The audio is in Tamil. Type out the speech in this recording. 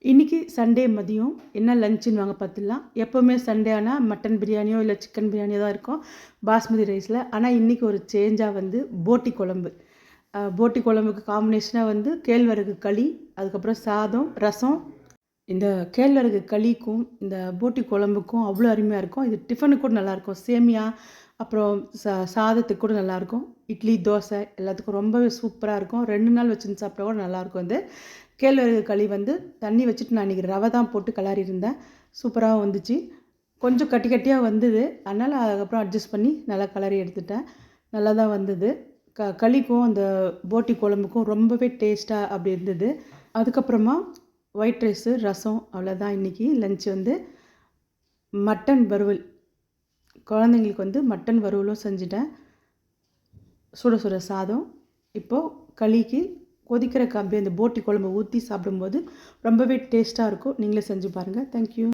இன்றைக்கி சண்டே மதியம் என்ன லஞ்சுன்னு வாங்க பார்த்துடலாம். எப்போவுமே சண்டே ஆனால் மட்டன் பிரியாணியோ இல்லை சிக்கன் பிரியாணியோ தான் இருக்கும் பாஸ்மதி ரைஸில். ஆனால் இன்றைக்கி ஒரு சேஞ்சாக வந்து போட்டி குழம்பு. போட்டி குழம்புக்கு காம்பினேஷனாக வந்து கேழ்வரகு களி, அதுக்கப்புறம் சாதம், ரசம். இந்த கேழ்வரகு களிக்கும் இந்த போட்டி குழம்புக்கும் அவ்வளோ அருமையாக இருக்கும். இது டிஃபனுக்கு கூட நல்லாயிருக்கும். சேமியா அப்புறம் சாதத்துக்கு கூட நல்லாயிருக்கும். இட்லி, தோசை எல்லாத்துக்கும் ரொம்பவே சூப்பராக இருக்கும். 2 நாள் வச்சுருந்து சாப்பிட்டா கூட நல்லாயிருக்கும். இது கேழ்வரகு களி வந்து தண்ணி வச்சுட்டு நான் இன்றைக்கி ரவை தான் போட்டு கிளறி இருந்தேன். சூப்பராக வந்துச்சு. கொஞ்சம் கட்டி கட்டியாக வந்தது. அதனால் அதுக்கப்புறம் அட்ஜஸ்ட் பண்ணி நல்லா கிளறி எடுத்துட்டேன். நல்லா தான் வந்தது. களிக்கும் அந்த போட்டி குழம்புக்கும் ரொம்பவே டேஸ்ட்டாக அப்படி இருந்தது. அதுக்கப்புறமா ஒயிட் ரைஸு, ரசம் அவ்வளோதான் இன்றைக்கி லன்ச் வந்து. மட்டன் வறுவல், குழந்தைங்களுக்கு வந்து மட்டன் வறுவலும் செஞ்சுட்டேன். சுட சுட சாதம். இப்போது களிக்கு கொதிக்கிற அப்படியே அந்த போட்டி குழம்பு ஊற்றி சாப்பிடும்போது ரொம்பவே டேஸ்ட்டாக இருக்கும். நீங்களே செஞ்சு பாருங்கள். தேங்க்யூ.